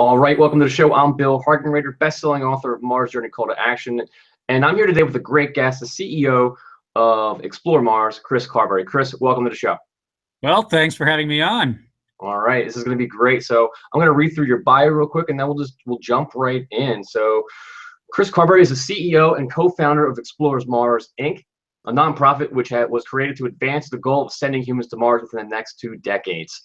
All right, welcome to the show. I'm Bill Hargenrader, best-selling author of Mars Journey Call to Action, and I'm here today with a great guest, the CEO of ExploreMars, Chris Carberry. Chris, welcome to the show. Well, thanks for having me on. All right, this is going to be great. So I'm going to read through your bio real quick, and then we'll jump right in. So Chris Carberry is the CEO and co-founder of ExploreMars, Inc., a nonprofit which was created to advance the goal of sending humans to Mars within the next 2 decades.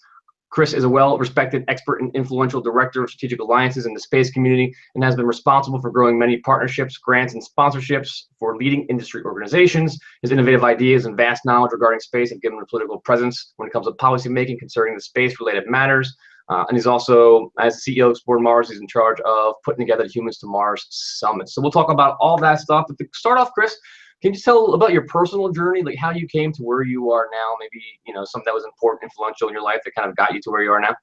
Chris is a well-respected expert and influential director of strategic alliances in the space community and has been responsible for growing many partnerships, grants, and sponsorships for leading industry organizations. His innovative ideas and vast knowledge regarding space have given him a political presence when it comes to policymaking concerning the space-related matters. And he's also, as the CEO of ExploreMars, he's in charge of putting together the Humans to Mars Summit. So we'll talk about all that stuff. But to start off, Chris, can you just tell about your personal journey, like how you came to where you are now? Maybe, something that was important, influential in your life that kind of got you to where you are now?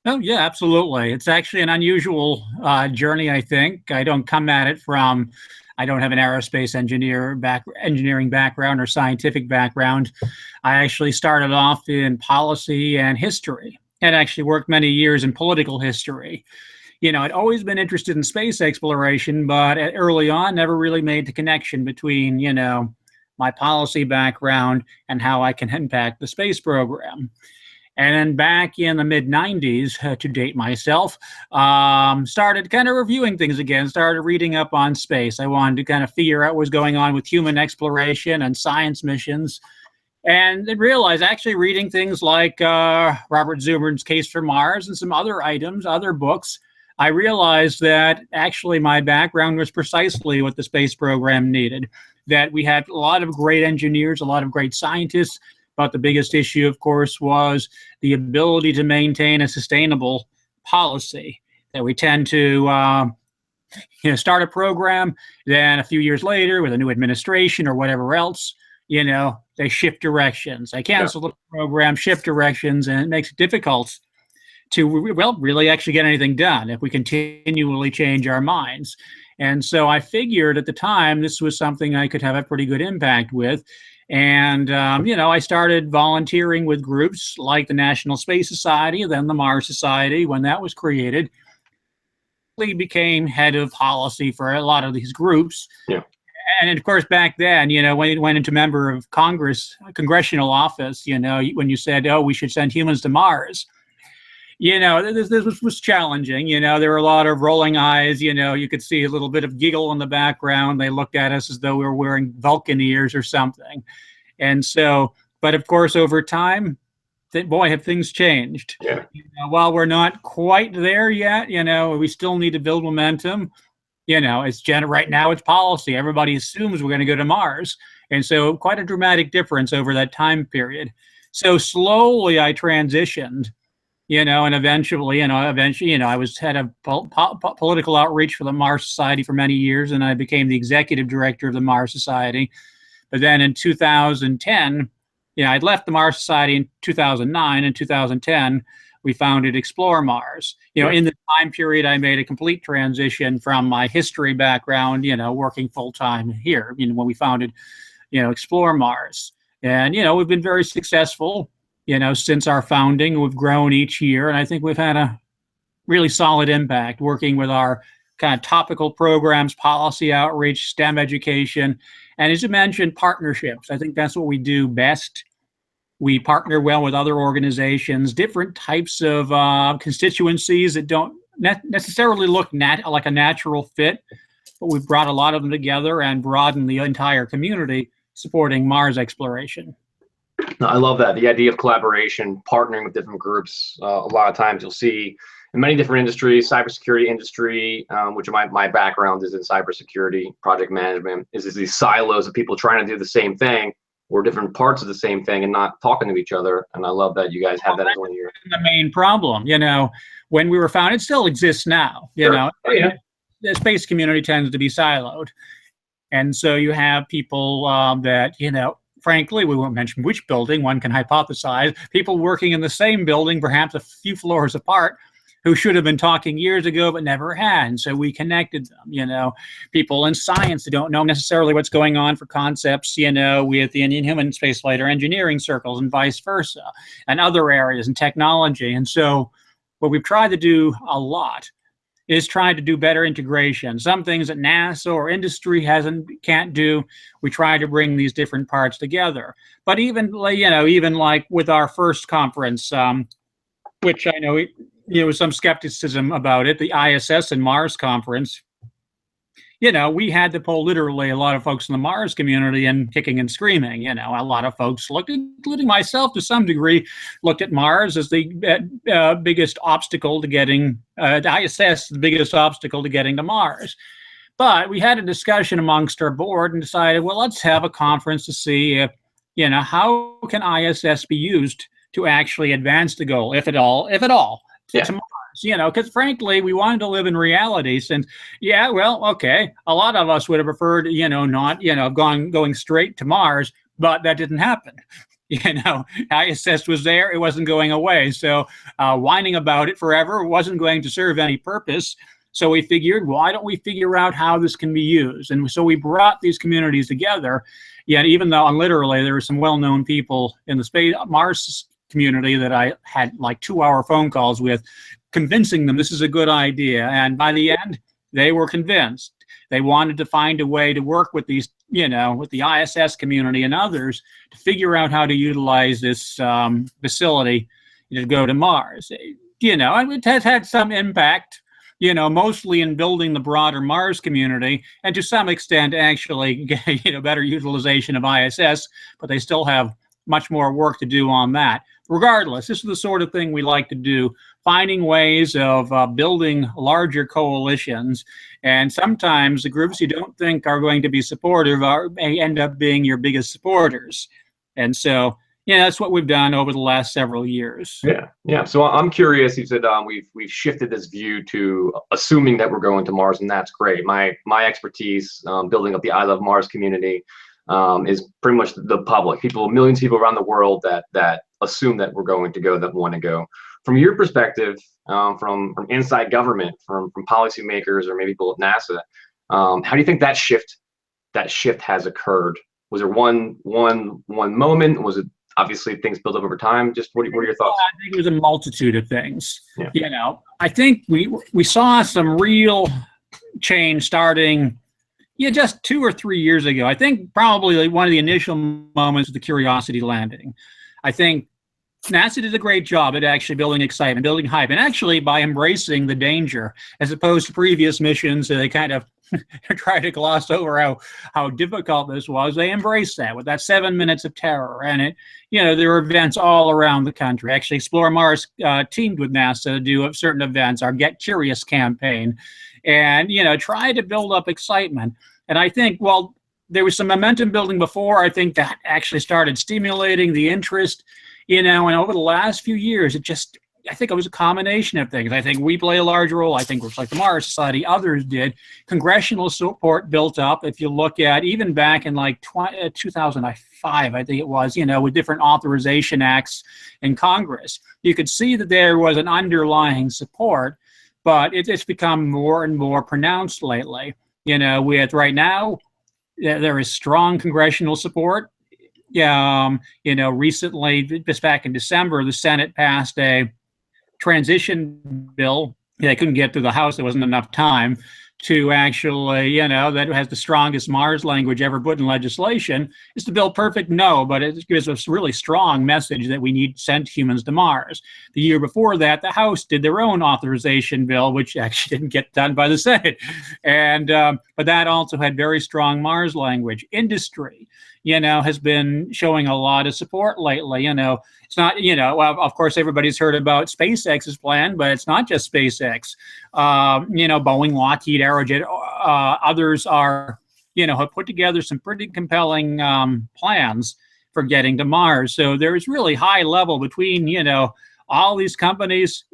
Oh, yeah, absolutely. It's actually an unusual journey, I think. I don't come at it from, I don't have an aerospace engineering background or scientific background. I actually started off in policy and history and actually worked many years in political history. I'd always been interested in space exploration, but early on, never really made the connection between, my policy background and how I can impact the space program. And then back in the mid-90s, to date myself, started kind of reviewing things again, started reading up on space. I wanted to kind of figure out what was going on with human exploration and science missions. And then realized actually reading things like Robert Zubrin's Case for Mars and some other items, other books, I realized that actually my background was precisely what the space program needed, that we had a lot of great engineers, a lot of great scientists, but the biggest issue, of course, was the ability to maintain a sustainable policy, that we tend to start a program, then a few years later with a new administration or whatever else, they shift directions. They cancel the program, shift directions, and it makes it difficult to, really actually get anything done if we continually change our minds. And so I figured at the time this was something I could have a pretty good impact with. And, I started volunteering with groups like the National Space Society, then the Mars Society, when that was created. I became head of policy for a lot of these groups. Yeah. And of course, back then, when you went into member of Congress, congressional office, when you said, oh, we should send humans to Mars, this was challenging. There were a lot of rolling eyes. You could see a little bit of giggle in the background. They looked at us as though we were wearing Vulcan ears or something. And so, but of course, over time, boy, have things changed. Yeah. While we're not quite there yet, we still need to build momentum. Right now it's policy. Everybody assumes we're going to go to Mars. And so quite a dramatic difference over that time period. So slowly I transitioned. And eventually, I was head of political outreach for the Mars Society for many years, and I became the executive director of the Mars Society. But then in 2010, I'd left the Mars Society in 2009. In 2010, we founded ExploreMars. In the time period, I made a complete transition from my history background, working full-time here, when we founded, ExploreMars. And, we've been very successful. Since our founding, we've grown each year, and I think we've had a really solid impact working with our kind of topical programs, policy outreach, STEM education, and as you mentioned, partnerships. I think that's what we do best. We partner well with other organizations, different types of constituencies that don't necessarily look like a natural fit, but we've brought a lot of them together and broadened the entire community supporting Mars exploration. I love that. The idea of collaboration, partnering with different groups. A lot of times you'll see in many different industries, cybersecurity industry, which my background is in cybersecurity, project management, is these silos of people trying to do the same thing or different parts of the same thing and not talking to each other. And I love that you guys have that as one of your... The main problem, when we were founded, it still exists now, Oh, yeah. The space community tends to be siloed. And so you have people that, frankly, we won't mention which building, one can hypothesize, people working in the same building, perhaps a few floors apart, who should have been talking years ago but never had. And so we connected them, people in science that don't know necessarily what's going on for concepts, with the Indian human spaceflight or engineering circles and vice versa, and other areas in technology. And so what we've tried to do a lot is trying to do better integration. Some things that NASA or industry can't do, we try to bring these different parts together. But even like with our first conference, which I know was some skepticism about it, the ISS and Mars conference. We had to pull literally a lot of folks in the Mars community and kicking and screaming. A lot of folks looked, including myself to some degree, looked at Mars as the biggest obstacle to getting, ISS, the biggest obstacle to getting to Mars. But we had a discussion amongst our board and decided, well, let's have a conference to see if, how can ISS be used to actually advance the goal, if at all, to Mars. Because frankly, we wanted to live in reality since, a lot of us would have preferred, not, going straight to Mars, but that didn't happen. ISS was there, it wasn't going away. So whining about it forever wasn't going to serve any purpose. So we figured, why don't we figure out how this can be used? And so we brought these communities together. Yet, even though literally there were some well-known people in the space Mars community that I had like 2-hour phone calls with, convincing them this is a good idea. And by the end, they were convinced. They wanted to find a way to work with these, with the ISS community and others to figure out how to utilize this facility to go to Mars. And it has had some impact, mostly in building the broader Mars community, and to some extent actually, better utilization of ISS, but they still have much more work to do on that. Regardless, this is the sort of thing we like to do, finding ways of building larger coalitions. And sometimes the groups you don't think are going to be supportive may end up being your biggest supporters. And so, that's what we've done over the last several years. Yeah. So I'm curious. You said we've shifted this view to assuming that we're going to Mars, and that's great. My expertise building up the I Love Mars community is pretty much the public, millions of people around the world that assume that we're going to go, that want to go. From your perspective, from inside government, from policymakers, or maybe people at NASA, how do you think that shift has occurred? Was there one moment? Was it obviously things built up over time? Just what are your thoughts? I think it was a multitude of things. Yeah. I think we saw some real change starting just 2 or 3 years ago. I think probably one of the initial moments of the Curiosity landing. I think NASA did a great job at actually building excitement, building hype, and actually by embracing the danger, as opposed to previous missions that they kind of try to gloss over how difficult this was. They embraced that with that 7 minutes of terror. And there were events all around the country. Actually, ExploreMars teamed with NASA to do certain events, our Get Curious campaign, and, try to build up excitement. And I think, there was some momentum building before. I think that actually started stimulating the interest, and over the last few years, I think it was a combination of things. I think we play a large role. I think groups like the Mars Society, others did. Congressional support built up. If you look at even back in like 2005, I think it was, with different authorization acts in Congress, you could see that there was an underlying support, but it's become more and more pronounced lately. With right now, there is strong congressional support. Recently, just back in December, the Senate passed a transition bill. They couldn't get to the House. There wasn't enough time to actually, that has the strongest Mars language ever put in legislation. It's the bill perfect? No, but it gives us a really strong message that we need to send humans to Mars. The year before that, the House did their own authorization bill, which actually didn't get done by the Senate. And but that also had very strong Mars language. Industry, has been showing a lot of support lately. It's not, of course, everybody's heard about SpaceX's plan, but it's not just SpaceX. Boeing, Lockheed, Aerojet, others are, have put together some pretty compelling plans for getting to Mars. So there's really high level between, all these companies.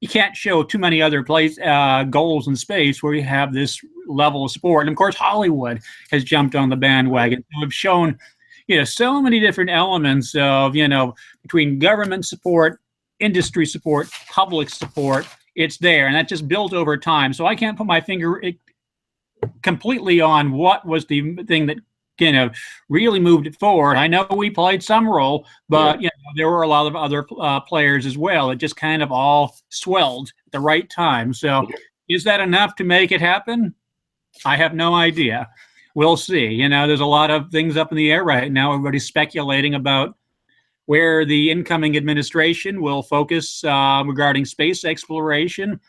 You can't show too many other goals in space where you have this level of support. And of course, Hollywood has jumped on the bandwagon. We've shown, so many different elements of, between government support, industry support, public support. It's there, and that just built over time. So I can't put my finger completely on what was the thing that really moved it forward. I know we played some role, but there were a lot of other players as well. It just kind of all swelled at the right time. So is that enough to make it happen? I have no idea. We'll see. You know, there's a lot of things up in the air right now. Everybody's speculating about where the incoming administration will focus regarding space exploration.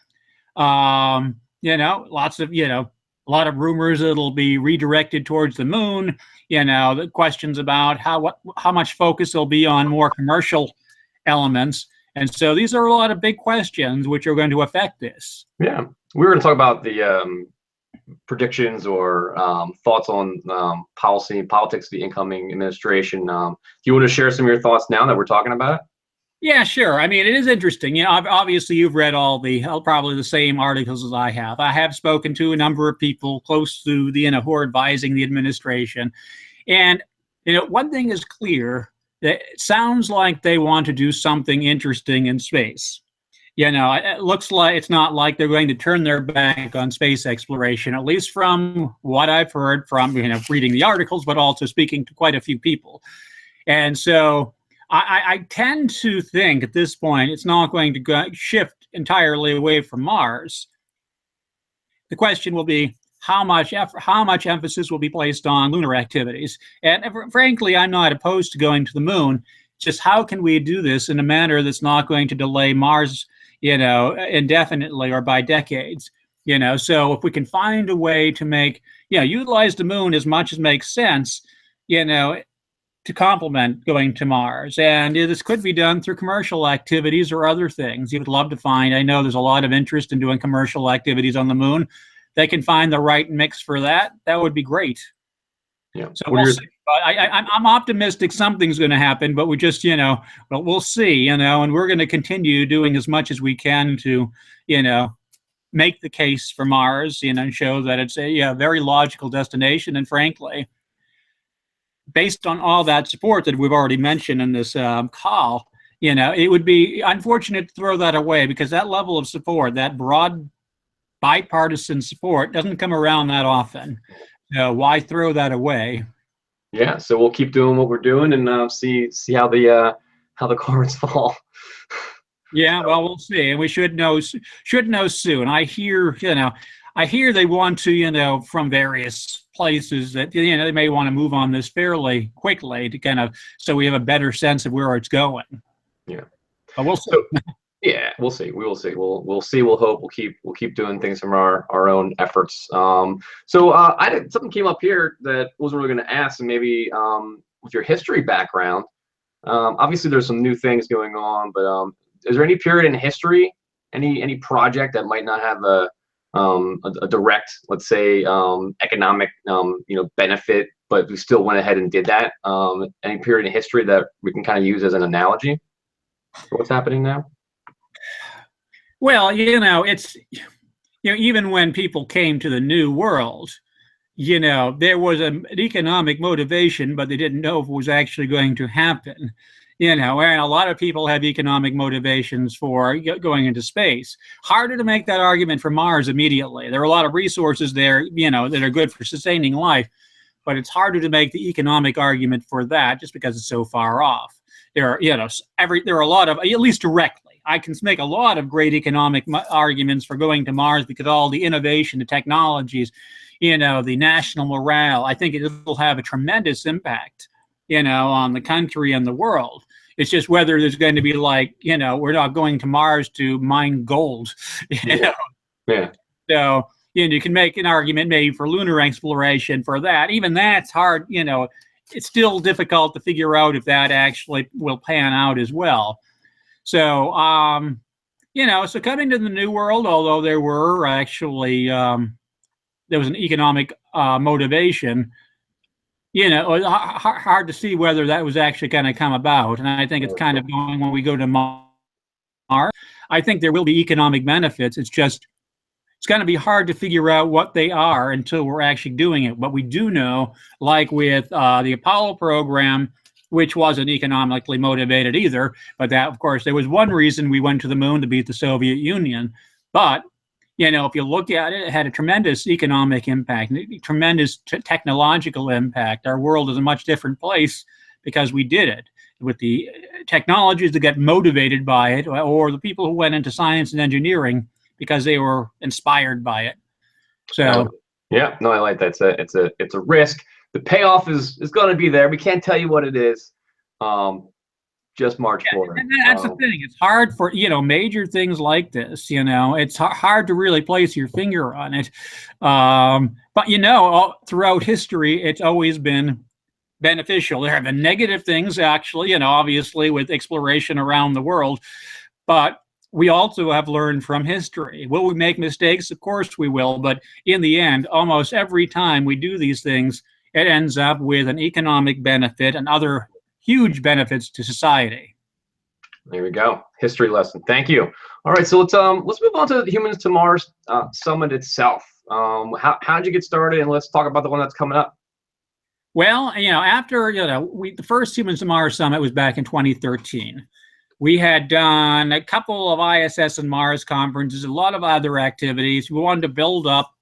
You know, lots of, you know, a lot of rumors it'll be redirected towards the moon. You know, the questions about how much focus will be on more commercial elements. And so these are a lot of big questions which are going to affect this. Yeah, we were going to talk about the predictions or thoughts on policy and politics of the incoming administration. Do you want to share some of your thoughts now that we're talking about it? Yeah, sure. I mean, it is interesting. You know, obviously you've read all the probably the same articles as I have. I have spoken to a number of people close to the, you know, who are advising the administration. And, you know, one thing is clear, that it sounds like they want to do something interesting in space. You know, it looks like it's not like they're going to turn their back on space exploration, at least from what I've heard from, you know, reading the articles, but also speaking to quite a few people. And so I tend to think at this point it's not going to shift entirely away from Mars. The question will be how much emphasis will be placed on lunar activities. And frankly, I'm not opposed to going to the moon. Just how can we do this in a manner that's not going to delay Mars, you know, indefinitely or by decades? You know, so if we can find a way to make, you know, utilize the moon as much as makes sense, you know, to complement going to Mars. And this could be done through commercial activities or other things you would love to find. I know there's a lot of interest in doing commercial activities on the moon. They can find the right mix for that. That would be great. Yeah. So we'll see. I'm optimistic something's going to happen, but we just, you know, well, we'll see, you know, and we're going to continue doing as much as we can to, you know, make the case for Mars, you know, and show that it's a very logical destination. And frankly, based on all that support that we've already mentioned in this call, you know, it would be unfortunate to throw that away, because that level of support, that broad bipartisan support, doesn't come around that often. Why throw that away? Yeah, so we'll keep doing what we're doing and see how the cards fall. Yeah, well, we'll see, and we should know soon. I hear, you know, they want to, you know, from various places that, you know, they may want to move on this fairly quickly to kind of, so we have a better sense of where it's going. Yeah, but we'll see. So, yeah, we'll see. We will see. We'll see. We'll hope. We'll keep doing things from our own efforts. Something came up here that wasn't really going to ask, and maybe with your history background, obviously there's some new things going on, but is there any period in history, any project that might not have a direct, let's say, economic benefit, but we still went ahead and did that? Any period in history that we can kind of use as an analogy for what's happening now? Well, you know, it's, you know, even when people came to the New World, you know, there was an economic motivation, but they didn't know if it was actually going to happen. You know, and a lot of people have economic motivations for going into space. Harder to make that argument for Mars immediately. There are a lot of resources there, you know, that are good for sustaining life, but it's harder to make the economic argument for that just because it's so far off. There are, you know, there are a lot of, at least directly, I can make a lot of great economic arguments for going to Mars because all the innovation, the technologies, you know, the national morale, I think it will have a tremendous impact, you know, on the country and the world. It's just whether there's going to be, like, you know, we're not going to Mars to mine gold, you know. Yeah. So, you know, you can make an argument maybe for lunar exploration for that. Even that's hard, you know, it's still difficult to figure out if that actually will pan out as well. So, you know, so coming to the New World, although there were actually, there was an economic motivation, you know, it was hard to see whether that was actually going to come about. And I think it's kind of going when we go to Mars. I think there will be economic benefits. It's just, it's going to be hard to figure out what they are until we're actually doing it. But we do know, like with the Apollo program, which wasn't economically motivated either, but that, of course, there was one reason we went to the moon, to beat the Soviet Union. But, you know, if you look at it, it had a tremendous economic impact, tremendous technological impact. Our world is a much different place because we did it. with the technologies that get motivated by it, or the people who went into science and engineering because they were inspired by it. So yeah, no, I like that. It's a risk. The payoff is going to be there. We can't tell you what it is. Just march forward. And that's the thing. It's hard for, major things like this, it's hard to really place your finger on it. But, throughout history, it's always been beneficial. There have been negative things, actually, obviously with exploration around the world. But we also have learned from history. Will we make mistakes? Of course we will. But in the end, almost every time we do these things, it ends up with an economic benefit and other huge benefits to society. There we go. History lesson. Thank you. All right, so let's move on to the Humans to Mars Summit itself. How did you get started? And let's talk about the one that's coming up. Well, after the first Humans to Mars Summit was back in 2013. We had done a couple of ISS and Mars conferences, a lot of other activities. We wanted to build up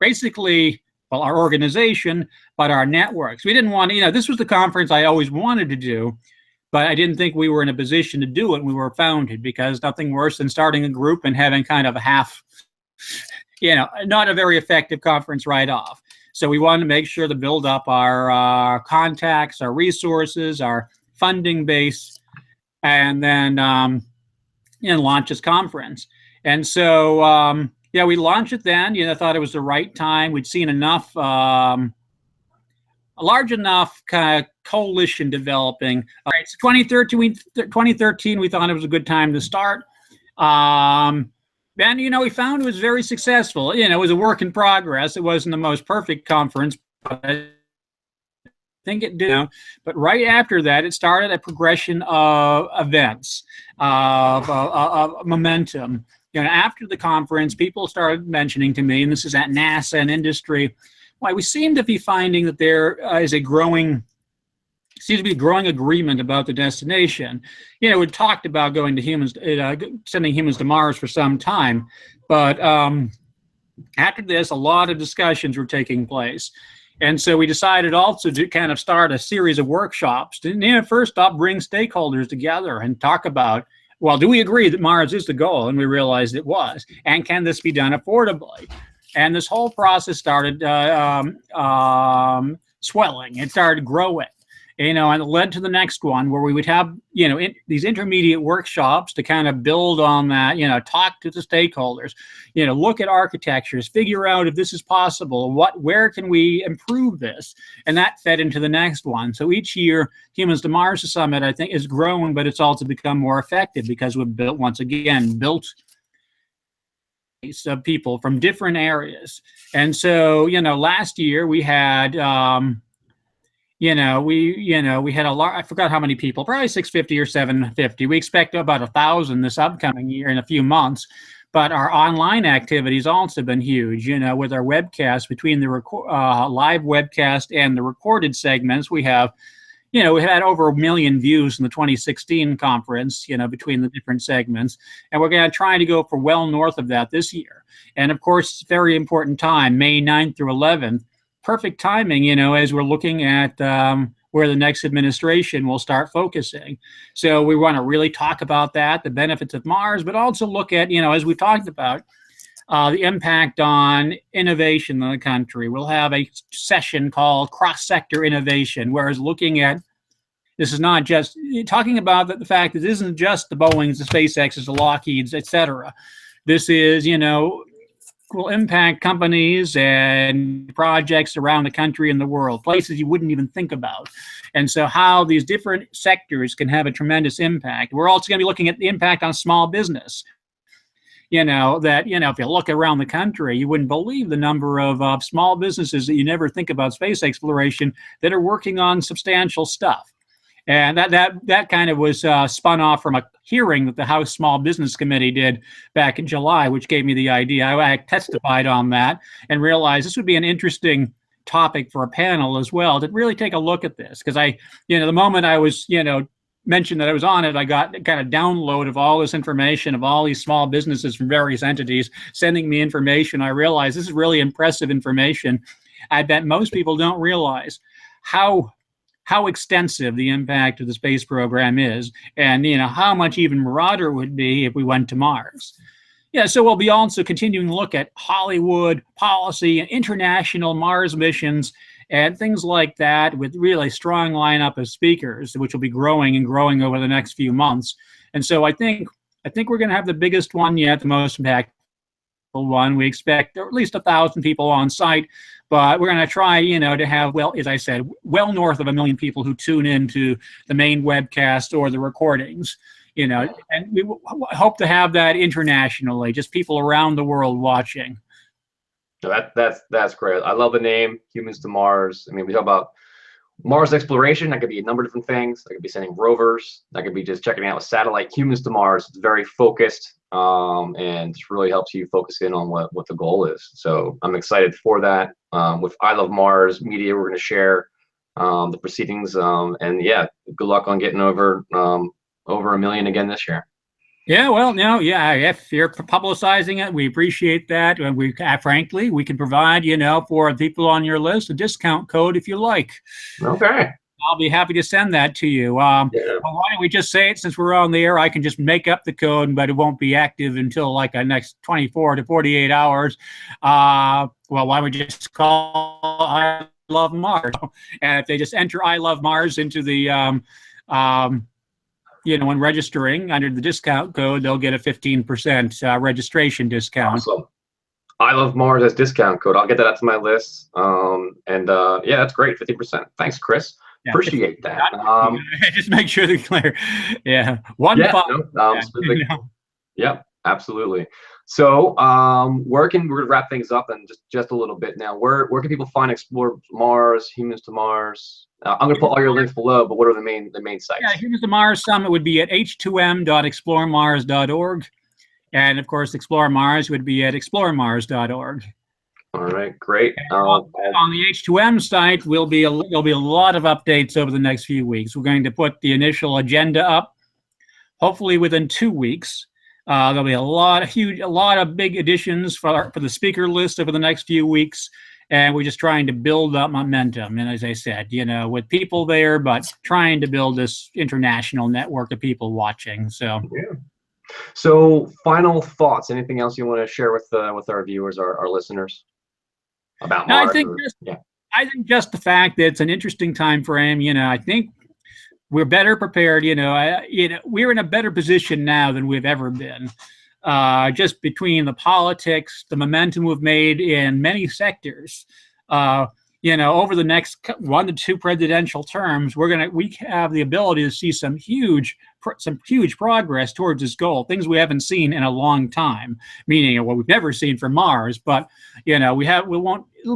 basically, well, our organization, but our networks. We didn't want to, this was the conference I always wanted to do, but I didn't think we were in a position to do it when we were founded, because nothing worse than starting a group and having kind of a half, not a very effective conference right off. So we wanted to make sure to build up our contacts, our resources, our funding base, and then launch this conference. And so, we launched it then. Thought it was the right time. We'd seen enough, a large enough kind of coalition developing. All right, so 2013, we thought it was a good time to start. Then, we found it was very successful. It was a work in progress. It wasn't the most perfect conference, but I think it did. But right after that, it started a progression of events, of momentum. After the conference, people started mentioning to me, and this is at NASA and industry, why we seem to be finding that there is a growing agreement about the destination. We talked about going to sending humans to Mars for some time, but after this, a lot of discussions were taking place. And so we decided also to kind of start a series of workshops to, first up, bring stakeholders together and talk about, well, do we agree that Mars is the goal? And we realized it was. And can this be done affordably? And this whole process started swelling. It started growing. And it led to the next one where we would have, these intermediate workshops to kind of build on that, talk to the stakeholders, look at architectures, figure out if this is possible, where can we improve this? And that fed into the next one. So each year, Humans to Mars Summit, I think, is grown, but it's also become more effective because we've built of people from different areas. And so, last year we had, we had a lot, I forgot how many people, probably 650 or 750. We expect about 1,000 this upcoming year in a few months. But our online activities also been huge, with our webcast, between the live webcast and the recorded segments. We have, we had over 1 million views in the 2016 conference, between the different segments. And we're going to try to go for well north of that this year. And of course, very important time, May 9th through 11th. Perfect timing, as we're looking at where the next administration will start focusing. So we want to really talk about that, the benefits of Mars, but also look at, as we talked about, the impact on innovation in the country. We'll have a session called Cross-Sector Innovation, whereas looking at, this is not just talking about the fact that this isn't just the Boeings, the SpaceXs, the Lockheeds, et cetera. This is, will impact companies and projects around the country and the world, places you wouldn't even think about. And so how these different sectors can have a tremendous impact. We're also going to be looking at the impact on small business. If you look around the country, you wouldn't believe the number of small businesses that you never think about space exploration that are working on substantial stuff. And that kind of was spun off from a hearing that the House Small Business Committee did back in July, which gave me the idea. I testified on that and realized this would be an interesting topic for a panel as well, to really take a look at this. Because the moment I was, mentioned that I was on it, I got kind of download of all this information of all these small businesses from various entities sending me information. I realized this is really impressive information. I bet most people don't realize how how extensive the impact of the space program is, and how much even broader would be if we went to Mars. Yeah, so we'll be also continuing to look at Hollywood policy and international Mars missions and things like that, with really strong lineup of speakers, which will be growing and growing over the next few months. And so I think we're going to have the biggest one yet, the most impactful one. We expect at least 1,000 people on site, but we're going to try, to have, well, as I said, well north of 1 million people who tune into the main webcast or the recordings. And we hope to have that internationally, just people around the world watching. So that's great. I love the name, Humans to Mars. I mean, we talk about Mars exploration. That could be a number of different things. That could be sending rovers. That could be just checking out a satellite. Humans to Mars. It's very focused, and just really helps you focus in on what the goal is. So I'm excited for that. With I Love Mars Media, we're going to share the proceedings. And yeah, good luck on getting over 1 million again this year. Yeah, well, no, yeah, if you're publicizing it, we appreciate that. And we, frankly, we can provide, for people on your list, a discount code if you like. Okay. I'll be happy to send that to you. Well, why don't we just say it, since we're on the air? I can just make up the code, but it won't be active until like the next 24 to 48 hours. Well, why don't we just call I Love Mars? And if they just enter I Love Mars into the when registering under the discount code, they'll get a 15% registration discount. Awesome. I Love Mars as discount code. I'll get that out to my list. Yeah, that's great. 50%. Thanks, Chris. Yeah, appreciate that. Just make sure they're clear. Yeah. Yep, absolutely. So we're going to wrap things up in just a little bit now. Where can people find Explore Mars, Humans to Mars? I'm going to put all your links below, but what are the main sites? Yeah, Humans to Mars Summit would be at h2m.exploremars.org. And of course, Explore Mars would be at exploremars.org. All right, great. On the H2M site, there'll be a lot of updates over the next few weeks. We're going to put the initial agenda up, hopefully within 2 weeks. There'll be a lot of big additions for the speaker list over the next few weeks. And we're just trying to build up momentum. And as I said, with people there, but trying to build this international network of people watching. So, yeah. So, final thoughts. Anything else you want to share with our viewers, our listeners about Mars? I think just the fact that it's an interesting time frame. I think we're better prepared. We're in a better position now than we've ever been. Just between the politics, the momentum we've made in many sectors, over the next 1 to 2 presidential terms, we have the ability to see some huge progress towards this goal. Things we haven't seen in a long time, meaning what we've never seen for Mars. But it'll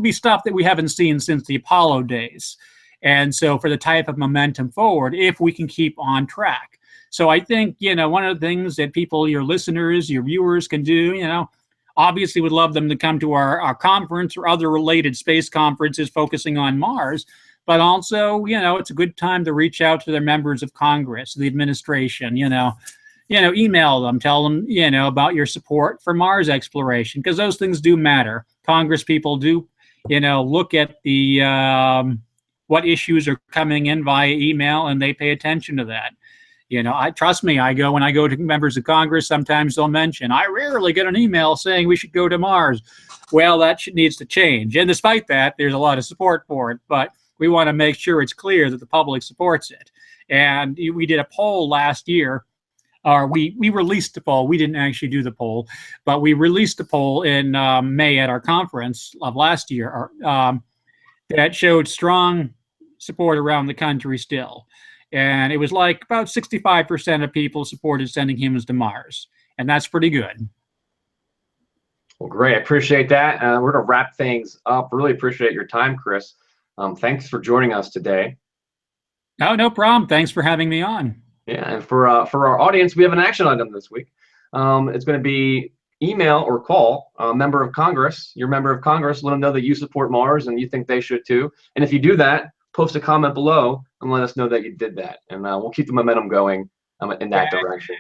be stuff that we haven't seen since the Apollo days. And so, for the type of momentum forward, if we can keep on track. So I think, one of the things that people, your listeners, your viewers can do, obviously would love them to come to our conference or other related space conferences focusing on Mars. But also, it's a good time to reach out to their members of Congress, the administration, email them, tell them, about your support for Mars exploration, because those things do matter. Congress people do, look at the what issues are coming in via email, and they pay attention to that. Trust me, when I go to members of Congress, sometimes they'll mention, I rarely get an email saying we should go to Mars. Well, that needs to change. And despite that, there's a lot of support for it. But we want to make sure it's clear that the public supports it. And we did a poll last year, or we released the poll. We didn't actually do the poll, but we released the poll in May at our conference of last year that showed strong support around the country still. And it was like about 65% of people supported sending humans to Mars. And that's pretty good. Well, great. I appreciate that. We're going to wrap things up. Really appreciate your time, Chris. Thanks for joining us today. Oh, no problem. Thanks for having me on. Yeah, and for our audience, we have an action item this week. It's going to be email or call a member of Congress, your member of Congress, let them know that you support Mars and you think they should too. And if you do that, post a comment below and let us know that you did that. And we'll keep the momentum going in that direction.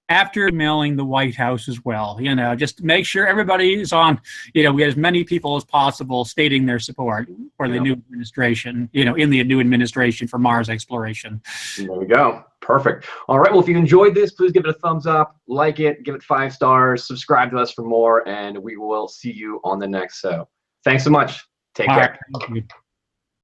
after emailing the White House as well, just to make sure everybody is on, we get as many people as possible stating their support for the new administration, in the new administration for Mars exploration. There we go. Perfect. All right. Well, if you enjoyed this, please give it a thumbs up, like it, give it 5 stars, subscribe to us for more, and we will see you on the next show. Thanks so much. Take care. Thank you.